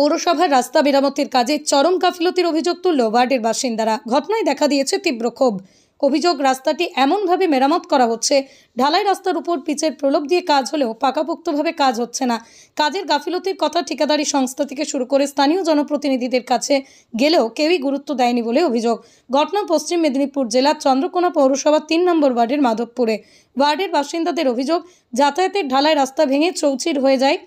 পৌরসভার রাস্তা মেরামতির কাজে চরম গাফিলতির অভিযোগ তুলল ওয়ার্ডের বাসিন্দারা। ঘটনায় দেখা দিয়েছে তীব্র ক্ষোভ। অভিযোগ, রাস্তাটি এমনভাবে মেরামত করা হচ্ছে, ঢালাই রাস্তার উপর পিচের প্রলোভ দিয়ে কাজ হলেও পাকাপোক্তভাবে কাজ হচ্ছে না। কাজের গাফিলতির কথা ঠিকাদারি সংস্থা থেকে শুরু করে স্থানীয় জনপ্রতিনিধিদের কাছে গেলেও কেউই গুরুত্ব দেয়নি বলে অভিযোগ। ঘটনা পশ্চিম মেদিনীপুর জেলার চন্দ্রকোনা পৌরসভার 3 নম্বর ওয়ার্ডের মাধবপুরে। ওয়ার্ডের বাসিন্দাদের অভিযোগ, যাতায়াতের ঢালাই রাস্তা ভেঙে চৌচির হয়ে যায়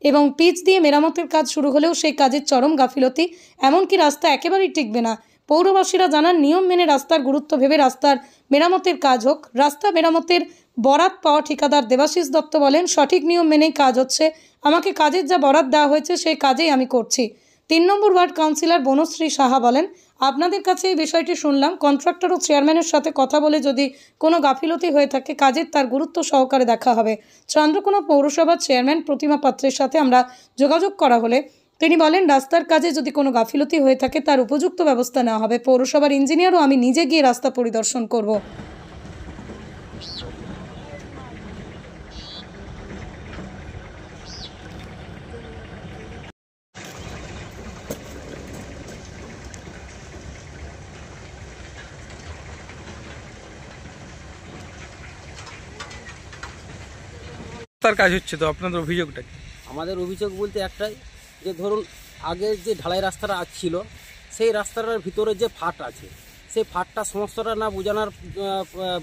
এবং পিচ দিয়ে মেরামতের কাজ শুরু হলেও সেই কাজের চরম গাফিলতি, এমনকি রাস্তা একেবারেই টিকবে না। পৌরবাসীরা জানান, নিয়ম মেনে রাস্তার গুরুত্ব ভেবে রাস্তার মেরামতের কাজ হোক। রাস্তা মেরামতের বরাত পাওয়া ঠিকাদার দেবাশিস দত্ত বলেন, সঠিক নিয়ম মেনেই কাজ হচ্ছে। আমাকে কাজের যা বরাত দেওয়া হয়েছে সেই কাজেই আমি করছি। 3 নম্বর ওয়ার্ড কাউন্সিলর বনশ্রী সাহা বলেন, আপনাদের কাছে এই বিষয়টি শুনলাম। কন্ট্রাক্টর ও চেয়ারম্যানের সাথে কথা বলে যদি কোনো গাফিলতি হয়ে থাকে কাজের তার গুরুত্ব সহকারে দেখা হবে। চন্দ্রকোনা পৌরসভার চেয়ারম্যান প্রতিমা পাত্রের সাথে আমরা যোগাযোগ করা হলে তিনি বলেন, রাস্তার কাজে যদি কোনো গাফিলতি হয়ে থাকে তার উপযুক্ত ব্যবস্থা নেওয়া হবে। পৌরসভার ইঞ্জিনিয়ার ও আমি নিজে গিয়ে রাস্তা পরিদর্শন করব। তার কাজ হচ্ছে তো, আপনাদের অভিযোগটা কি? আমাদের অভিযোগ বলতে একটাই, যে ধরুন আগে যে ঢালাই রাস্তাটা ছিল সেই রাস্তাটার ভিতরে যে ফাট আছে সেই ফাটটা সমস্যাটা না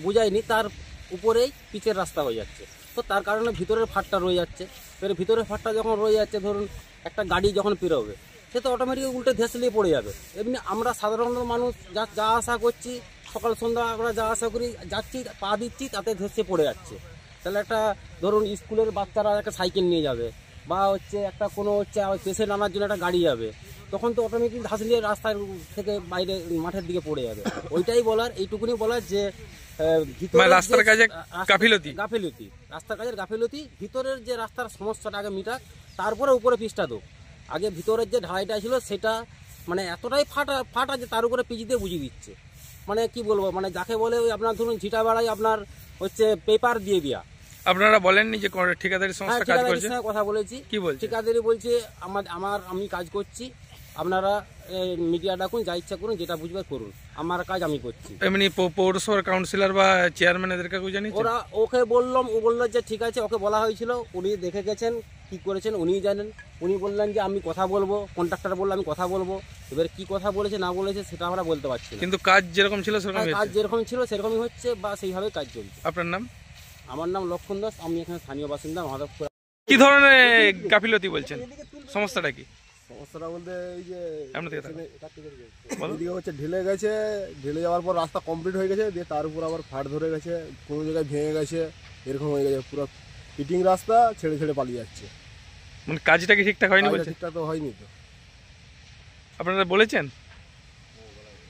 বুঝায়নি, তার উপরেই পিচের রাস্তা হয়ে যাচ্ছে। তো তার কারণে ভিতরের ফাটটা রয়ে যাচ্ছে। এবার ভিতরের ফাটটা যখন রয়ে যাচ্ছে, ধরুন একটা গাড়ি যখন পেরোবে সে তো অটোমেটিক উল্টে ধেসলিয়ে পড়ে যাবে। এমনি আমরা সাধারণ মানুষ যা আশা করছি, সকাল সন্ধ্যা আমরা যা আশা করি যাচ্ছি, পা দিচ্ছি, তাতে ধেসে পড়ে যাচ্ছে। তাহলে একটা ধরুন স্কুলের বাচ্চারা একটা সাইকেল নিয়ে যাবে বা একটা কোনো পেশেন্ট আনার জন্য একটা গাড়ি যাবে, তখন তো অটোমেটিক ধেসলিয়ে রাস্তার থেকে বাইরে মাঠের দিকে পড়ে যাবে। ওইটাই বলার, এইটুকুনি বলার যে রাস্তার কাজে গাফিলতি, রাস্তার কাজের গাফিলতি, ভিতরের যে রাস্তার সমস্যাটা আগে মিটাক, তারপরে উপরে পিচটা দো। আগে ভিতরের যে ঢালাইটা ছিল সেটা মানে এতটাই ফাটা যে তার উপরে পিচ দিয়ে বুঝিয়ে দিচ্ছে। মানে কি বলবো, মানে যাকে বলে ওই আপনার ধরুন ঝিটা বেড়াই আপনার পেপার দিয়ে দেওয়া। আপনারা বলেননি যে ঠিকাদারি সংস্থা কাজ করছে? কথা বলেছি। কি বলছে? ঠিকাদারি বলছে আমি কাজ করছি, আপনারা মিডিয়া ডাকুন, যা ইচ্ছা করুন, যেটা বুঝবে করুন, আমার কাজ আমি করছি। এমনি পৌরসভার কাউন্সিলর বা চেয়ারম্যান এদেরকে জানিয়েছেন? ওরা ওকে বললাম, ও বললো যে ঠিক আছে, ওকে বলা হয়েছিল, উনি দেখে গেছেন, কি করেছেন উনিই জানেন। উনি বললেন যে আমি কথা বলবো, কন্ট্রাক্টর বললো আমি কথা বলবো। এবার কি কথা বলেছে না বলেছে সেটা আমরা বলতে পারছি না, কিন্তু কাজ যেরকম ছিল সেরকম, কাজ যেরকম ছিল সেরকমই হচ্ছে বা সেইভাবে কাজ চলছে। আপনার নাম? আমার নাম লক্ষণ দাস, আমি এখানে স্থানীয় বাসিন্দা মাধবপুর। কি ধরনের গাফিলতি বলছেন? সমস্যাটা কি? সমস্যাটা বলতে এই যে এদিকে হচ্ছে ঢেলে গেছে, ঢেলে যাওয়ার পর রাস্তা কমপ্লিট হয়ে গেছে, দিয়ে তার উপর আবার ফাট ধরে গেছে, কোনো জায়গায় ভেঙে গেছে, এরকম হয়ে গেছে। পুরো ফিটিং রাস্তা ছেড়ে ছেড়ে পালিয়ে যাচ্ছে। মানে কাজটা কি ঠিকঠাক হয়নি? ঠিকঠাক তো হয়নি তো। আপনারা বলেছেন?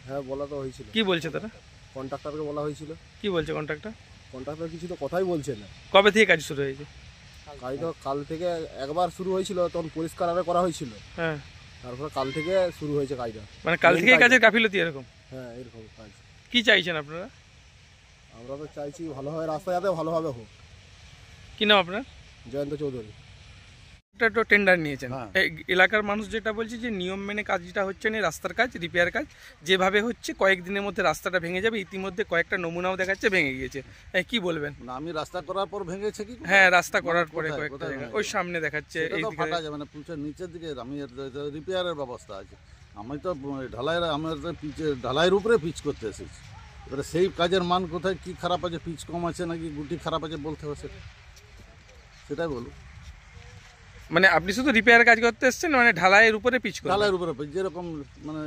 হ্যাঁ, বলা তো হয়েছিল। কি বলছে তারা? কন্ট্রাক্টরকে বলা হয়েছিল। কি বলছে কন্ট্রাক্টর? কন্ট্রাক্টর কিছু তো কথাই বলছে না। কবে থেকে কাজ শুরু হয়েছে? কাজ তো কাল থেকে একবার শুরু হয়েছিল, তখন পরিষ্কার আরে করা হয়েছিল। হ্যাঁ, তারপর কাল থেকে শুরু হয়েছে কাজটা। মানে কাল থেকে কাজের গাফিলতি এরকম? হ্যাঁ, এরকম কাজ। কি চাইছেন আপনারা? আমরা তো চাইছি ভালোভাবে রাস্তা যাতে ভালোভাবে হোক। কি নাম আপনার? জয়ন্ত চৌধুরী। একটা তো টেন্ডার নিয়েছেন, এলাকার মানুষ যেটা বলছে যে নিয়ম মেনে কাজটা হচ্ছে না, রাস্তার কাজ, রিপেয়ার কাজ যেভাবে হচ্ছে কয়েকদিনের মধ্যে রাস্তাটা ভেঙে যাবে। ইতিমধ্যে কয়েকটা নমুনাও দেখাচ্ছে ভেঙে গিয়েছে। কি বলবেন? না, আমি রাস্তা করার পর ভেঙেছে কি? হ্যাঁ, রাস্তা করার পরে কয়েকটা জায়গা ওই সামনে দেখাচ্ছে, এই দিকে ফাটা যায়, মানে পুচের নিচের দিকে আমি রিপেয়ারের ব্যবস্থা আছে। আমি তো ঢালাইয়ের উপরে পিচ করতে এসেছি। এবারে সেই কাজের মান কোথায়, কি খারাপ আছে, পিচ কম আছে নাকি গুটি খারাপ আছে বলতে হবে, সেটাই বলুন। মানে আপনি শুধু রিপেয়ার কাজ করতে এসেছেন, মানে ঢালাইয়ের উপরে পিচ করতে? ঢালাইয়ের উপরে পিচ, যেরকম মানে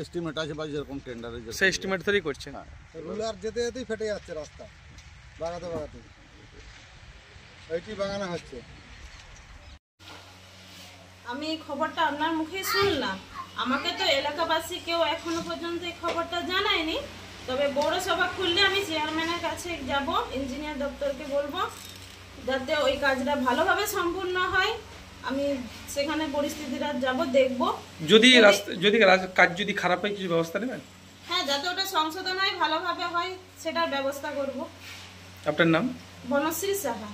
এস্টিমেট আছে বা যেরকম টেন্ডারে সেই এস্টিমেট ধরেই করছেন। রুলার যেতে যেতেই ফেটে যাচ্ছে রাস্তা, বাগাতে বাগাতে এইটি বাগানো হচ্ছে। আমি এই খবরটা আপনার মুখেই শুনলাম। আমাকে তো এলাকাবাসী কেউ এখনো পর্যন্ত এই খবরটা জানায়নি। তবে পৌরসভা খুললে আমি চেয়ারম্যানের কাছে যাব, ইঞ্জিনিয়ার দপ্তরকে বলবো যাতে ওই কাজটা ভালোভাবে সম্পূর্ণ হয়। আমি সেখানে পরিস্থিতিটা যাব, দেখব। যদি কাজ যদি খারাপ হয় কিছু ব্যবস্থা নেবেন? হ্যাঁ, যাতে ওটা সংশোধন হয়, ভালোভাবে হয়, সেটার ব্যবস্থা করব। আপনার নাম? বনশ্রী সাহা।